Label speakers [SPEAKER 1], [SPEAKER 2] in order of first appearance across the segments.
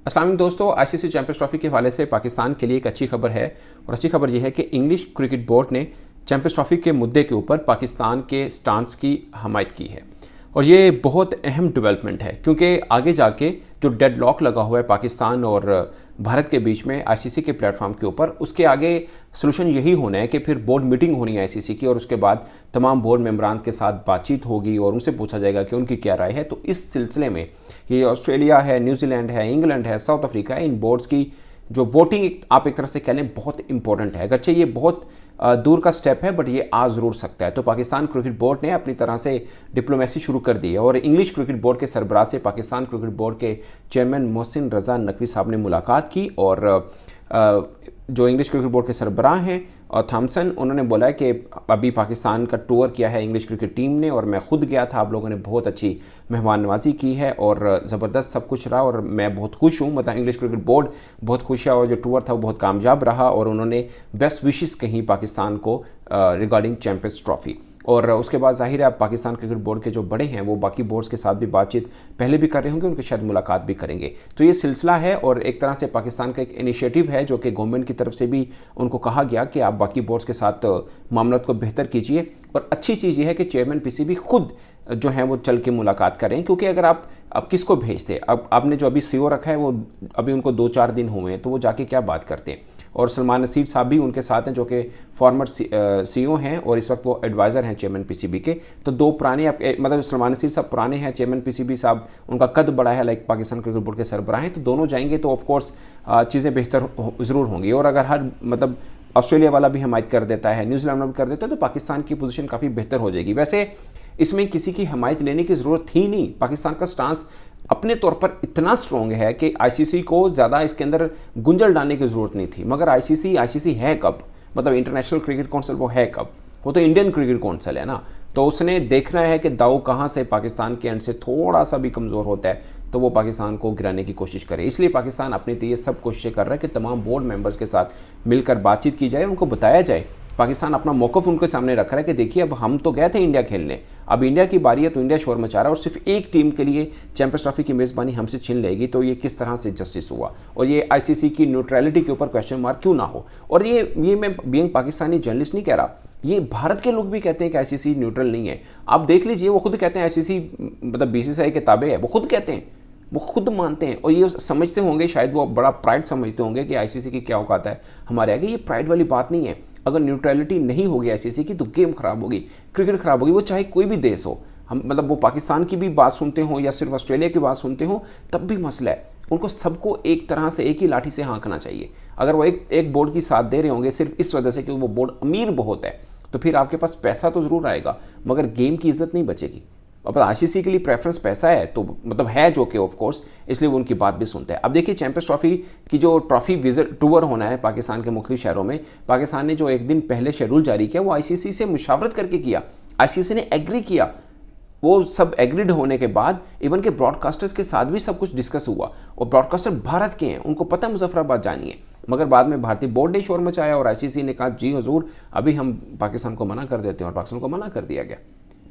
[SPEAKER 1] अस्सलाम वालेकुम दोस्तों, आईसीसी चैंपियंस ट्रॉफी के हवाले से पाकिस्तान के लिए एक अच्छी खबर है। और अच्छी खबर यह है कि इंग्लिश क्रिकेट बोर्ड ने चैंपियंस ट्रॉफी के मुद्दे के ऊपर पाकिस्तान के स्टांस की हमायत की है। और ये बहुत अहम डेवलपमेंट है क्योंकि आगे जाके जो डेडलॉक लगा हुआ है पाकिस्तान और भारत के बीच में आईसीसी के प्लेटफॉर्म के ऊपर, उसके आगे सलूशन यही होना है कि फिर बोर्ड मीटिंग होनी है आईसीसी की और उसके बाद तमाम बोर्ड मेंबरान के साथ बातचीत होगी और उनसे पूछा जाएगा कि उनकी क्या राय है। तो इस सिलसिले में ये ऑस्ट्रेलिया है, न्यूजीलैंड है, इंग्लैंड है, साउथ अफ्रीका है, इन बोर्ड्स की जो वोटिंग आप एक तरह से कह लें बहुत इंपॉर्टेंट है। अगरचे ये बहुत दूर का स्टेप है बट ये आ ज़रूर सकता है। तो पाकिस्तान क्रिकेट बोर्ड ने अपनी तरह से डिप्लोमेसी शुरू कर दी है और इंग्लिश क्रिकेट बोर्ड के सरबराह से पाकिस्तान क्रिकेट बोर्ड के चेयरमैन मोहसिन रज़ा नकवी साहब ने मुलाकात की। और जो इंग्लिश क्रिकेट बोर्ड के सरबराह हैं और थॉमसन, उन्होंने बोला है कि अभी पाकिस्तान का टूर किया है इंग्लिश क्रिकेट टीम ने और मैं खुद गया था, आप लोगों ने बहुत अच्छी मेहमान नवाजी की है और ज़बरदस्त सब कुछ रहा और मैं बहुत खुश हूँ। मतलब इंग्लिश क्रिकेट बोर्ड बहुत खुश है और जो टूर था वो बहुत कामयाब रहा और उन्होंने बेस्ट विशेस कहीं पाकिस्तान को रिगार्डिंग चैंपियंस ट्रॉफी। और उसके बाद जाहिर है अब पाकिस्तान क्रिकेट बोर्ड के जो बड़े हैं वो बाकी बोर्ड्स के साथ भी बातचीत पहले भी कर रहे होंगे, उनके शायद मुलाकात भी करेंगे। तो ये सिलसिला है और एक तरह से पाकिस्तान का एक इनिशिएटिव है जो कि गवर्नमेंट की तरफ से भी उनको कहा गया कि आप बाकी बोर्ड्स के साथ मामलों को बेहतर कीजिए। और अच्छी चीज़ ये है कि चेयरमैन पीसीबी खुद जो है वो चल के मुलाकात करें, क्योंकि अगर आप अब किसको भेजते, अब आपने जो अभी सीओ रखा है वो अभी उनको 2-4 दिन हुए हैं तो वो जाके क्या बात करते हैं। और सलमान नसीर साहब भी उनके साथ हैं जो कि फॉर्मर सीईओ हैं और इस वक्त वो एडवाइज़र हैं चेयरमैन पीसीबी के। तो दो पुराने मतलब सलमान नसीर साहब पुराने हैं, चेयरमैन पीसीबी साहब उनका कद बड़ा है, लाइक पाकिस्तान क्रिकेट बोर्ड के सरबराह हैं। तो दोनों जाएंगे तो ऑफकोर्स चीज़ें बेहतर ज़रूर होंगी। और अगर हर मतलब ऑस्ट्रेलिया वाला भी हमायत कर देता है, न्यूजीलैंड वाला भी कर देता है तो पाकिस्तान की पोजीशन काफ़ी बेहतर हो जाएगी। वैसे इसमें किसी की हमायत लेने की ज़रूरत थी नहीं, पाकिस्तान का स्टांस अपने तौर पर इतना स्ट्रॉन्ग है कि आईसीसी को ज़्यादा इसके अंदर गुंजल डालने की ज़रूरत नहीं थी। मगर आईसीसी है कब, मतलब इंटरनेशनल क्रिकेट काउंसिल वो है कब, वो तो इंडियन क्रिकेट काउंसिल है ना। तो उसने देखना है कि दाव कहाँ से पाकिस्तान के एंड से थोड़ा सा भी कमज़ोर होता है तो वो पाकिस्तान को गिराने की कोशिश करे। इसलिए पाकिस्तान अपनी तो ये सब कोशिशें कर रहा है कि तमाम बोर्ड मेंबर्स के साथ मिलकर बातचीत की जाए, उनको बताया जाए। पाकिस्तान अपना मौक़िफ़ उनके सामने रख रहा है कि देखिए अब हम तो गए थे इंडिया खेलने, अब इंडिया की बारी है तो इंडिया शोर मचा रहा है और सिर्फ एक टीम के लिए चैंपियंस ट्रॉफी की मेज़बानी हमसे छीन लेगी, तो ये किस तरह से जस्टिस हुआ। और ये आईसीसी की न्यूट्रलिटी के ऊपर क्वेश्चन मार्क क्यों ना हो। और ये मैं बीइंग पाकिस्तानी जर्नलिस्ट नहीं कह रहा, ये भारत के लोग भी कहते हैं कि आईसीसी न्यूट्रल नहीं है। आप देख लीजिए, वो खुद कहते हैं आईसीसी मतलब बीसीसीआई के ताबे है, वो खुद कहते हैं, वो खुद मानते हैं और ये समझते होंगे, शायद वो बड़ा प्राइड समझते होंगे कि आईसीसी की क्या औकात है हमारे आगे। ये प्राइड वाली बात नहीं है। अगर न्यूट्रलिटी नहीं होगी आईसीसी की तो गेम खराब होगी, क्रिकेट खराब होगी, वो चाहे कोई भी देश हो। हम मतलब वो पाकिस्तान की भी बात सुनते हो या सिर्फ ऑस्ट्रेलिया की बात सुनते हो तब भी मसला है। उनको सबको एक तरह से एक ही लाठी से हाँकना चाहिए। अगर वो एक बोर्ड की साथ दे रहे होंगे सिर्फ इस वजह से कि वो बोर्ड अमीर बहुत है, तो फिर आपके पास पैसा तो ज़रूर आएगा मगर गेम की इज्जत नहीं बचेगी। अब आईसीसी के लिए प्रेफरेंस पैसा है तो मतलब है जो कि ऑफ कोर्स, इसलिए वो उनकी बात भी सुनते हैं। अब देखिए चैंपियंस ट्रॉफी की जो ट्रॉफी विजिट टूर होना है पाकिस्तान के मुख्तलिफ शहरों में, पाकिस्तान ने जो एक दिन पहले शेड्यूल जारी किया वो आईसीसी से मुशावरत करके किया। आईसीसी ने एग्री किया, वो सब एग्रीड होने के बाद इवन के ब्रॉडकास्टर्स के साथ भी सब कुछ डिस्कस हुआ और ब्रॉडकास्टर भारत के हैं, उनको पता मुजफ्फराबाद जानी है। मगर बाद में भारतीय बोर्ड ने शोर मचाया और आईसीसी ने कहा जी हुजूर अभी हम पाकिस्तान को मना कर देते हैं और पाकिस्तान को मना कर दिया गया।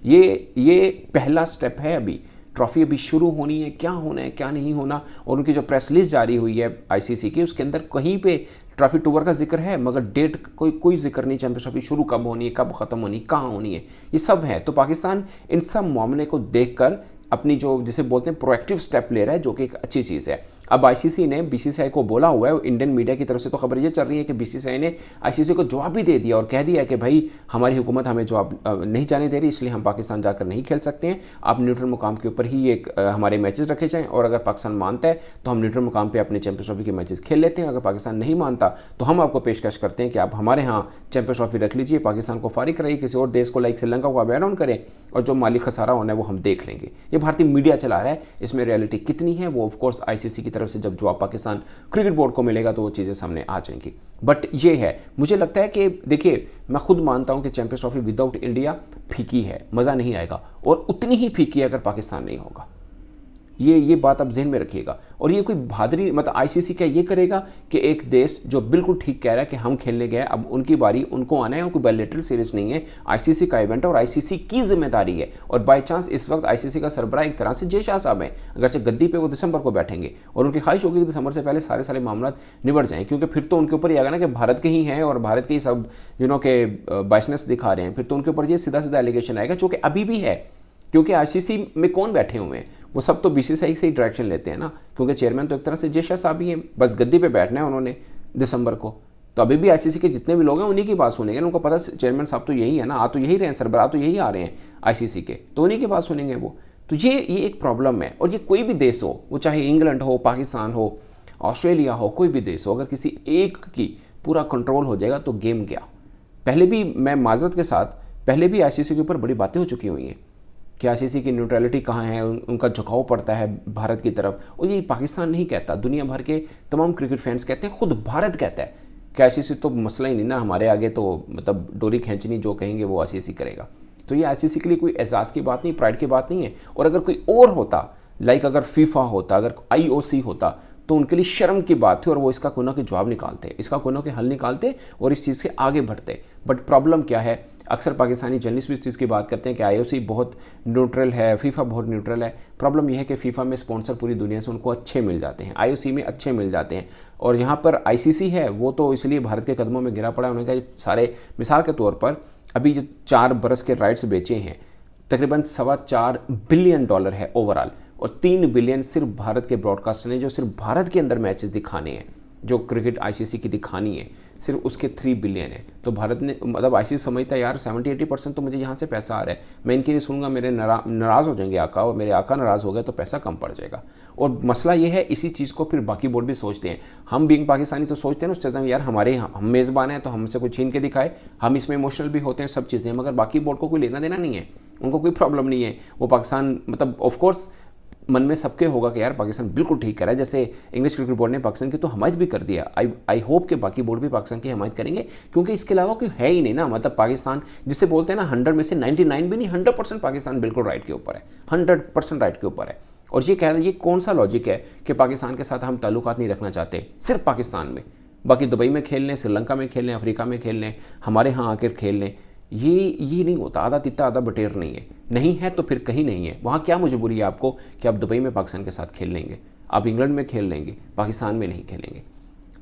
[SPEAKER 1] ये पहला स्टेप है। अभी ट्रॉफी अभी शुरू होनी है, क्या होना है क्या नहीं होना। और उनकी जो प्रेस लिस्ट जारी हुई है आईसीसी की उसके अंदर कहीं पे ट्रॉफी टूर का जिक्र है मगर डेट कोई जिक्र नहीं, चैंपियंस ट्रॉफी शुरू कब होनी है, कब ख़त्म होनी है, कहाँ होनी है, ये सब है। तो पाकिस्तान इन सब मामले को देखकर अपनी जो जिसे बोलते हैं प्रोएक्टिव स्टेप ले रहा है, जो कि एक अच्छी चीज़ है। अब आईसीसी ने बीसीसीआई को बोला हुआ है, इंडियन मीडिया की तरफ से तो खबर ये चल रही है कि बीसीसीआई ने आईसीसी को जवाब भी दे दिया और कह दिया कि भाई हमारी हुकूमत हमें जवाब नहीं जाने दे रही, इसलिए हम पाकिस्तान जाकर नहीं खेल सकते हैं। आप न्यूट्रल मुकाम के ऊपर ही एक हमारे मैचेस रखे जाएँ और अगर पाकिस्तान मानता है तो हम न्यूट्रल मुकाम पर अपने चैंपियंस ट्रॉफी के मैचेस खेल लेते हैं। अगर पाकिस्तान नहीं मानता तो हम आपको पेशकश करते हैं कि आप हमारे यहाँ चैंपियंस ट्रॉफी रख लीजिए, पाकिस्तान को फारिग कराइए, किसी और देश को लाइक श्रीलंका को अवेयर ऑन करें और जो माली खसारा होना है वो हम देख लेंगे। ये भारतीय मीडिया चला रहा है, इसमें रियलिटी कितनी है वो ऑफ कोर्स आईसीसी की तरफ से जब जवाब पाकिस्तान क्रिकेट बोर्ड को मिलेगा तो वो चीज़ें सामने आ जाएंगी। बट ये है, मुझे लगता है कि देखिए मैं खुद मानता हूं कि चैंपियंस ट्रॉफी विदाउट इंडिया फीकी है, मज़ा नहीं आएगा और उतनी ही फीकी है अगर पाकिस्तान नहीं होगा। ये बात आप जहन में रखिएगा। और ये कोई बहादुरी मतलब आईसीसी क्या ये करेगा कि एक देश जो बिल्कुल ठीक कह रहा है कि हम खेलने गए, अब उनकी बारी, उनको आना है, और कोई बायलैटरल सीरीज नहीं है, आईसीसी का इवेंट है और आईसीसी की जिम्मेदारी है। और बाई चांस इस वक्त आईसीसी का सरबराह एक तरह से जय शाह साहब हैं, अगरचे गद्दी पे वो दिसंबर को बैठेंगे और उनकी ख्वाहिश होगी कि दिसंबर से पहले सारे मामला निबट जाएं, क्योंकि फिर तो उनके ऊपर ये आएगा ना कि भारत के ही हैं और भारत के ही सब के बाइसनेस दिखा रहे हैं, फिर तो उनके ऊपर ये सीधा एलिगेशन आएगा, जो कि अभी भी है। क्योंकि आईसीसी में कौन बैठे हुए हैं, वो सब तो बीसीसीआई से ही डायरेक्शन लेते हैं ना, क्योंकि चेयरमैन तो एक तरह से जय शाह साहब ही हैं, बस गद्दी पे बैठना है उन्होंने दिसंबर को। तो अभी भी आईसीसी के जितने भी लोग हैं उन्हीं की बात सुनेंगे, उनको पता चेयरमैन साहब तो यही है ना, आ तो यही रहे हैं, सरबराह तो यही आ रहे हैं आईसीसी के, तो उन्हीं की बात सुनेंगे वो। तो ये एक प्रॉब्लम है। और ये कोई भी देश हो, वो चाहे इंग्लैंड हो, पाकिस्तान हो, ऑस्ट्रेलिया हो, कोई भी देश हो, अगर किसी एक की पूरा कंट्रोल हो जाएगा तो गेम गया। पहले भी मैं माजरत के साथ पहले भी आईसीसी के ऊपर बड़ी बातें हो चुकी हुई हैं कि आईसीसी की न्यूट्रलिटी कहाँ है, उनका झुकाव पड़ता है भारत की तरफ। और ये पाकिस्तान नहीं कहता, दुनिया भर के तमाम क्रिकेट फैंस कहते हैं, खुद भारत कहता है कि आईसीसी तो मसला ही नहीं ना, हमारे आगे तो मतलब डोरी खींचनी, जो कहेंगे वो आईसीसी करेगा। तो ये आईसीसी के लिए कोई एहसास की बात नहीं, प्राइड की बात नहीं है। और अगर कोई और होता, लाइक अगर फीफा होता, अगर आईओसी होता, तो उनके लिए शर्म की बात थी और वो इसका कोई ना कोई जवाब निकालते, इसका कोई ना कोई हल निकालते और इस चीज़ से आगे बढ़ते। बट प्रॉब्लम क्या है, अक्सर पाकिस्तानी जर्नलिस्ट भी इस चीज़ की बात करते हैं कि आईओसी बहुत न्यूट्रल है, फीफा बहुत न्यूट्रल है। प्रॉब्लम यह है कि फीफा में स्पॉन्सर पूरी दुनिया से उनको अच्छे मिल जाते हैं, आईओसी में अच्छे मिल जाते हैं, और यहाँ पर आईसीसी है वो तो इसलिए भारत के कदमों में गिरा पड़ा है। उन्होंने कहा सारे, मिसाल के तौर पर अभी जो 4 बरस के राइट्स बेचे हैं, तकरीबन $4.25 बिलियन है ओवरऑल, और 3 बिलियन सिर्फ भारत के ब्रॉडकास्टर ने जो सिर्फ भारत के अंदर मैचेस दिखाने हैं, जो क्रिकेट आईसीसी की दिखानी है, सिर्फ उसके 3 बिलियन है। तो भारत ने मतलब आईसीसी समझता है यार 70-80% तो मुझे यहाँ से पैसा आ रहा है, मैं इनके लिए सुनूंगा, मेरे नाराज़ हो जाएंगे आका, और मेरे आका नाराज़ हो गए तो पैसा कम पड़ जाएगा। और मसला ये है, इसी चीज़ को फिर बाकी बोर्ड भी सोचते हैं। हम बीइंग पाकिस्तानी तो सोचते हैं ना उस तरह, यार हमारे हम मेज़बान हैं तो हमसे कोई छीन के दिखाए, हम इसमें इमोशनल भी होते हैं, सब चीज़ें, मगर बाकी बोर्ड को कोई लेना देना नहीं है, उनको कोई प्रॉब्लम नहीं है। वो पाकिस्तान मतलब ऑफकोर्स मन में सबके होगा कि यार पाकिस्तान बिल्कुल ठीक कर रहा है, जैसे इंग्लिश क्रिकेट बोर्ड ने पाकिस्तान की तो हमायत भी कर दिया। आई होप कि बाकी बोर्ड भी पाकिस्तान की हमायत करेंगे, क्योंकि इसके अलावा कोई है ही नहीं ना। मतलब पाकिस्तान जिससे बोलते हैं ना 100 में से 99 भी नहीं, 100% पाकिस्तान बिल्कुल राइट के ऊपर है, 100% राइट के ऊपर है। और ये कह रहे हैं, ये कौन सा लॉजिक है कि पाकिस्तान के साथ हम ताल्लुकात नहीं रखना चाहते सिर्फ पाकिस्तान में, बाकी दुबई में खेल लें, श्रीलंका में खेल लें, अफ्रीका में खेल लें, हमारे यहाँ आकर खेल लें। ये नहीं होता, आधा तित्ता आधा बटेर नहीं है तो फिर कहीं नहीं है। वहाँ क्या मजबूरी है आपको कि आप दुबई में पाकिस्तान के साथ खेल लेंगे, आप इंग्लैंड में खेल लेंगे, पाकिस्तान में नहीं खेलेंगे।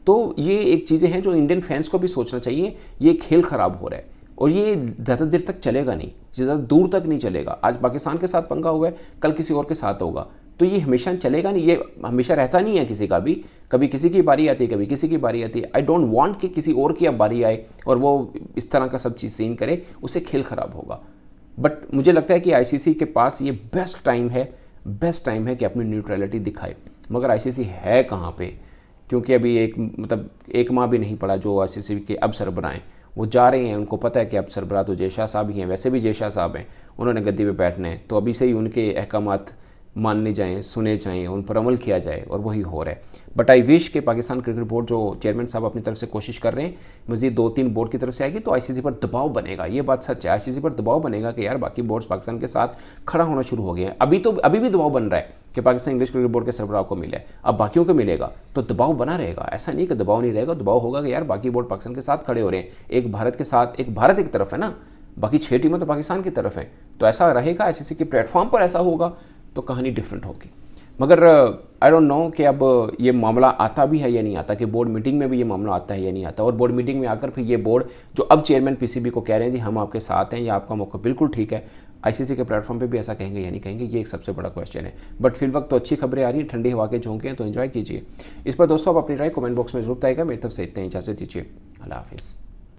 [SPEAKER 1] तो ये एक चीज़ें हैं जो इंडियन फैंस को भी सोचना चाहिए। ये खेल ख़राब हो रहा है और ये ज़्यादा देर तक चलेगा नहीं, ज़्यादा दूर तक नहीं चलेगा। आज पाकिस्तान के साथ पंगा हुआ है, कल किसी और के साथ होगा, तो ये हमेशा चलेगा नहीं, ये हमेशा रहता नहीं है किसी का भी। कभी किसी की बारी आती है, कभी किसी की बारी आती है। आई डोंट वांट कि किसी और की अब बारी आए और वो इस तरह का सब चीज़ सीन करे, उससे खेल ख़राब होगा। बट मुझे लगता है कि आईसीसी के पास ये बेस्ट टाइम है कि अपनी न्यूट्रलिटी दिखाए। मगर आईसीसी है कहाँ पे, क्योंकि अभी एक माह भी नहीं पड़ा जो आईसीसी के अब सरबराह हैं वो जा रहे हैं। उनको पता है कि अब सरबराह तो जय शाह साहब ही हैं, वैसे भी जय शाह साहब हैं, उन्होंने गद्दी पे बैठना है, तो अभी से ही उनके अहकामात मानने जाएँ, सुने जाएँ, उन पर अमल किया जाए, और वही हो रहा है। बट आई विश कि पाकिस्तान क्रिकेट बोर्ड जो चेयरमैन साहब अपनी तरफ से कोशिश कर रहे हैं, मज़ीद 2-3 बोर्ड की तरफ से आएगी तो आईसीसी पर दबाव बनेगा। ये बात सच है, आईसीसी पर दबाव बनेगा कि यार बाकी बोर्ड्स पाकिस्तान के साथ खड़ा होना शुरू हो गए हैं। अभी भी दबाव बन रहा है कि पाकिस्तान इंग्लिश क्रिकेट बोर्ड के सरबराह को मिले, अब बाकियों को मिलेगा तो दबाव बना रहेगा। ऐसा नहीं कि दबाव नहीं रहेगा, दबाव होगा कि यार बाकी बोर्ड पाकिस्तान के साथ खड़े हो रहे हैं, एक भारत के साथ, एक भारत एक तरफ है ना, बाकी 6 टीमें तो पाकिस्तान की तरफ हैं। तो ऐसा रहेगा, आईसीसी के प्लेटफॉर्म पर ऐसा होगा तो कहानी डिफरेंट होगी। मगर आई डोंट नो कि अब ये मामला आता भी है या नहीं आता, कि बोर्ड मीटिंग में भी ये मामला आता है या नहीं आता, और बोर्ड मीटिंग में आकर फिर ये बोर्ड जो अब चेयरमैन पीसीबी को कह रहे हैं जी हम आपके साथ हैं या आपका मौका बिल्कुल ठीक है, आईसीसी के प्लेटफॉर्म पे भी ऐसा कहेंगे या नहीं कहेंगे, ये एक सबसे बड़ा क्वेश्चन है। बट फिर वक्त तो अच्छी खबरें आ रही हैं, ठंडी हवा के झोंके हैं, तो एंजॉय कीजिए। इस पर दोस्तों आप अपनी राय कमेंट बॉक्स में जरूर बताइएगा। मेरी तरफ से इतना ही, इजाज़त दीजिए, अल्लाह हाफिज़।